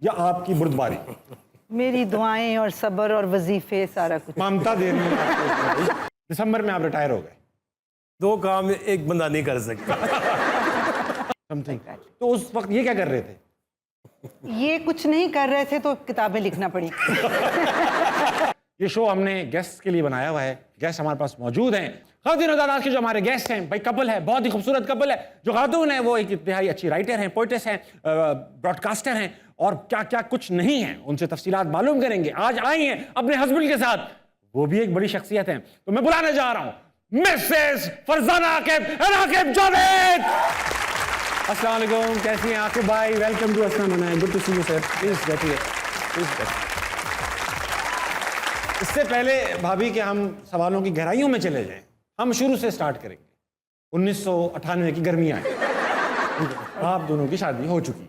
या आपकी बुर्दबारी? मेरी दुआएं और सब्र और वजीफे सारा कुछ। ममता दे रही है आपको। दिसंबर में आप रिटायर हो गए। दो काम एक बंदा नहीं कर सकता। समथिंग। तो उस वक्त ये क्या कर रहे थे? ये कुछ नहीं कर रहे थे तो किताबें लिखना पड़ी। ये शो हमने गेस्ट के लिए बनाया हुआ है। गेस्ट हमारे पास मौजूद हैं। खातिन आज के जो हमारे गेस्ट हैं, भाई कपल है, बहुत ही खूबसूरत कपल है। जो खातून है वो एक इंतहाई अच्छी राइटर हैं, पोइटेस हैं, ब्रॉडकास्टर हैं और क्या क्या कुछ नहीं है। उनसे तफसीलात मालूम करेंगे। आज आई हैं अपने हस्बैंड के साथ, वो भी एक बड़ी शख्सियत है। तो मैं बुलाने जा रहा हूं मिसेस फरजाना आकिब जावेद। अस्सलाम वालेकुम, कैसी हैं आकिब भाई? वेलकम टू अस्सलाम मनाए, good to see you sir. Please बैठिए, प्लीज बैठिए। इससे पहले भाभी के हम सवालों की गहराइयों में चले जाएं, हम शुरू से स्टार्ट करेंगे। 1998 की गर्मियां आई, आप दोनों की शादी हो चुकी।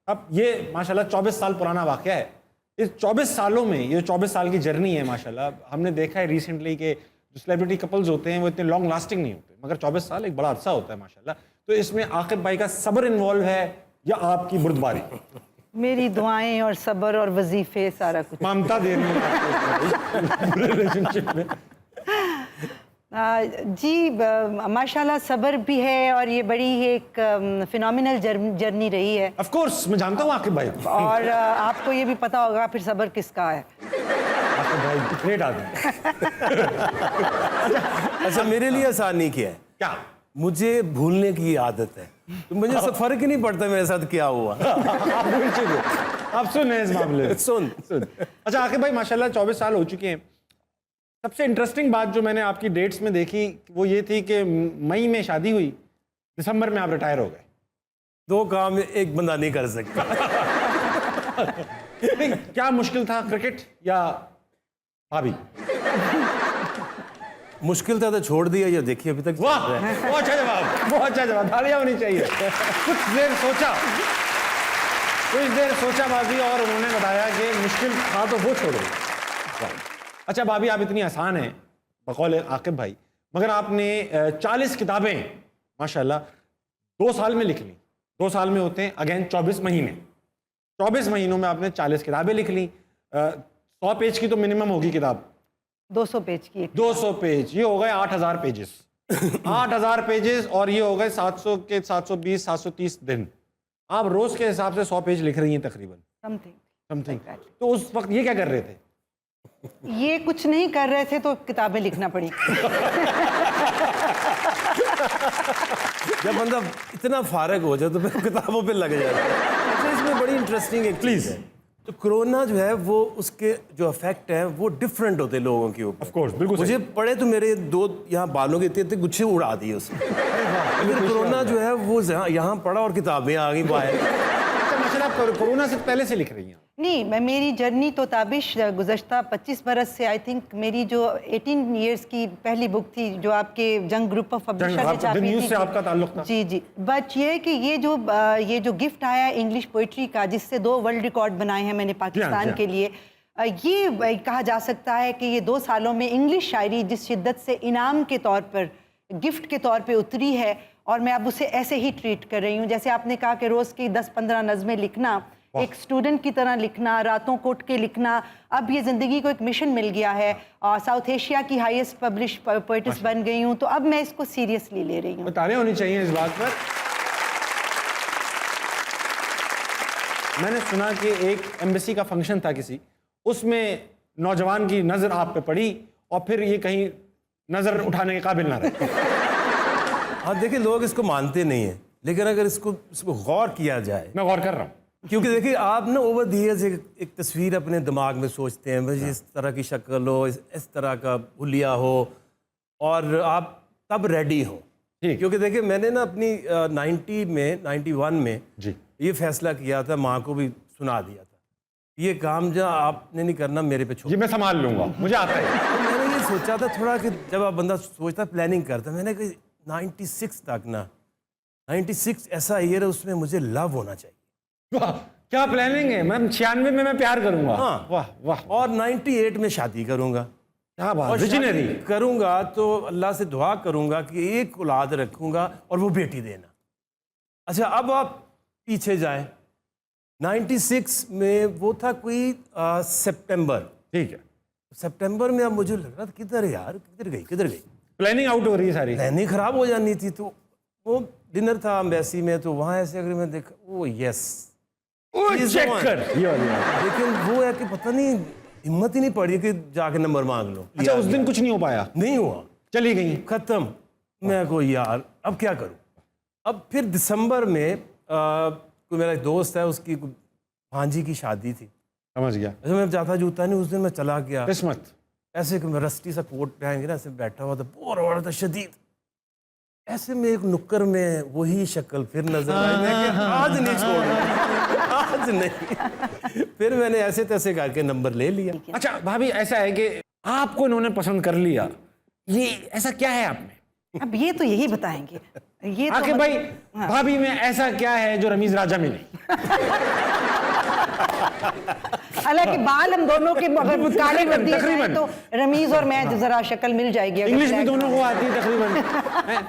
अब ये माशाल्लाह 24 साल पुराना वाक़या है। इस 24 सालों में, ये 24 साल की जर्नी है माशाल्लाह, हमने देखा है रिसेंटली कि जो सेलिब्रिटी कपल्स होते हैं वो इतने लॉन्ग लास्टिंग नहीं होते, मगर 24 साल एक बड़ा अरसा होता है माशाल्लाह। तो इसमें आकिब भाई का सब्र इन्वॉल्व है या आपकी बुर्दबारी? मेरी दुआएं और सब्र और वजीफे सारा कुछ। ममता दे रही है आपको रिलेशनशिप में। जी माशाल्लाह सब्र भी है और ये बड़ी एक फिनोमिनल जर्नी रही है। ऑफ कोर्स मैं जानता हूँ आकिब भाई को। और आपको ये भी पता होगा फिर सब्र किसका है। आकिब भाई ग्रेट आदमी। अच्छा, मेरे लिए आसान नहीं किया है। क्या? मुझे भूलने की आदत है, तो मुझे सब फर्क ही नहीं पड़ता मेरे साथ क्या हुआ। आप भूल चुके, आप सुन इस मामले में। सुन। अच्छा आकिब भाई माशाल्लाह 24 साल हो चुके हैं। सबसे इंटरेस्टिंग बात जो मैंने आपकी डेट्स में देखी वो ये थी कि मई में शादी हुई, दिसंबर में आप रिटायर हो गए। दो काम एक बंदा नहीं कर सकता। नहीं, क्या मुश्किल था, क्रिकेट या भाभी? मुश्किल था तो छोड़ दिया, ये देखिए अभी तक। वाह, बहुत अच्छा जवाब, बहुत अच्छा जवाब, तालियां होनी चाहिए। कुछ देर सोचा भाभी और उन्होंने बताया कि मुश्किल था तो वो छोड़ो। अच्छा भाभी, आप इतनी आसान है बकौल आकिब भाई, मगर आपने 40 किताबें माशाल्लाह 2 साल में लिख ली। 2 साल में होते हैं अगेन 24 महीने। 24 महीनों में आपने 40 किताबें लिख ली। 100 पेज की तो मिनिमम होगी किताब। 200 पेज की 200 पेज, ये हो गए 8000 पेजेस। 8000 पेजेस और ये हो गए 700 के 720 730 दिन। आप रोज के हिसाब से 100 पेज लिख रही हैं तकरीबन, समथिंग। तो उस वक्त ये क्या कर रहे थे? ये कुछ नहीं कर रहे थे तो किताबें लिखना पड़ी। जब बंदा इतना फारग हो जाए तो फिर किताबों पे लग जाता है। अच्छा, इसमें बड़ी इंटरेस्टिंग एक चीज़ है, तो कोरोना जो है वो उसके जो इफेक्ट है वो डिफरेंट होते हैं लोगों के ऊपर। ऑफ कोर्स, बिल्कुल मुझे पड़े तो मेरे 2 यहाँ बालों के इतने गुच्छे उड़ा दिए उसमें। लेकिन कोरोना जो है वो यहाँ पड़ा और किताबें आ गई बाहर। आप कोरोना से पहले से लिख रही हैं? नहीं, मेरी जर्नी तो ताबिश गुज़श्ता 25 बरस से, आई थिंक मेरी जो 18 इयर्स की पहली बुक थी जो आपके जंग ग्रुप ऑफ पब्लिशर ने छापी थी। से आपका ताल्लुक था? जी। बट ये है कि ये जो गिफ्ट आया इंग्लिश पोइट्री का, जिससे 2 वर्ल्ड रिकॉर्ड बनाए हैं मैंने पाकिस्तान के लिए, ये कहा जा सकता है कि ये 2 सालों में इंग्लिश शायरी जिस शिद्दत से इनाम के तौर पर, गिफ्ट के तौर पे उतरी है, और मैं अब उसे ऐसे ही ट्रीट कर रही हूँ। जैसे आपने कहा कि रोज़ की 10-15 नज़में लिखना, एक स्टूडेंट की तरह लिखना, रातों को उठ के लिखना, अब ये ज़िंदगी को एक मिशन मिल गया है। साउथ एशिया की हाईएस्ट पब्लिश पोइट्स बन गई हूँ, तो अब मैं इसको सीरियसली ले रही हूँ। तालियां होनी चाहिए इस बात पर। मैंने सुना कि एक एम्बेसी का फंक्शन था किसी, उसमें नौजवान की नज़र आप पे पड़ी और फिर ये कहीं नज़र उठाने के काबिल ना रहे। हाँ देखिए, लोग इसको मानते नहीं हैं, लेकिन अगर इसको गौर किया जाए, मैं गौर कर रहा हूँ, क्योंकि देखिए आप ना ओवर द इयर्स एक तस्वीर अपने दिमाग में सोचते हैं, भाई इस तरह की शक्ल हो, इस तरह का हुलिया हो, और आप तब रेडी हो। क्योंकि देखिए मैंने ना अपनी 91 में जी ये फैसला किया था, माँ को भी सुना दिया था, ये काम जो आपने नहीं करना, मेरे पे छोड़, ये मैं संभाल लूंगा, मुझे आता है। तो मैंने ये सोचा था थोड़ा कि जब आप बंदा सोचता, प्लानिंग करता, मैंने कहा 96 तक ना, 96 ऐसा ईयर है उसमें मुझे लव होना चाहिए। वाह, क्या प्लानिंग है। मैं 96 में मैं प्यार करूंगा। हाँ, वाह वाह। और 98 में शादी करूंगा। क्या बात, और विजनरी। शादी करूंगा तो अल्लाह से दुआ करूंगा कि एक औलाद रखूंगा और वो बेटी देना। अच्छा, अब आप पीछे जाएं, 96 में वो था कोई सितंबर। ठीक है, सितंबर में अब मुझे लग रहा था किधर यार, किधर गई प्लानिंग आउट हो रही है सारी। प्लानिंग खराब हो जानी थी। तो वो डिनर था एम्बेसी में, तो वहाँ ऐसे अगर मैं देखा, ओ यस चेक कर, ये वाली बात। लेकिन वो है कि पता नहीं हिम्मत ही नहीं पड़ी कि जाके नंबर मांग लो। अच्छा, उस दिन कुछ नहीं हो पाया, नहीं हुआ, चली गई। खत्म। मैं को यार अब क्या करूं। अब फिर दिसंबर में कोई मेरा एक दोस्त है, उसकी भांजी की शादी थी। समझ गया, अच्छा मैं जाता जूता नहीं, उस दिन मैं चला गया किस्मत। ऐसे कि मैं रस्टी सा कोट पहन के ना ऐसे बैठा हुआ था, बोर हो रहा था शदीद। ऐसे में एक नुक्कर में वही शक्ल फिर नजर आई। मैं कि आज नहीं छोड़ूंगा, आज नहीं। फिर मैंने ऐसे तैसे करके नंबर ले लिया। अच्छा भाभी, ऐसा है कि आपको इन्होंने पसंद कर लिया, ये ऐसा क्या है आप में? अब ये तो यही बताएंगे। ये तो आके भाई भाभी में ऐसा क्या है जो रमीज राजा में नहीं? हालांकि बाल हम दोनों के अगर काले कर दिए जाएं तकरीबन। तो रमीज और मैं जरा शक्ल मिल जाएगी। अगर इंग्लिश भी black दोनों को आती है तकरीबन।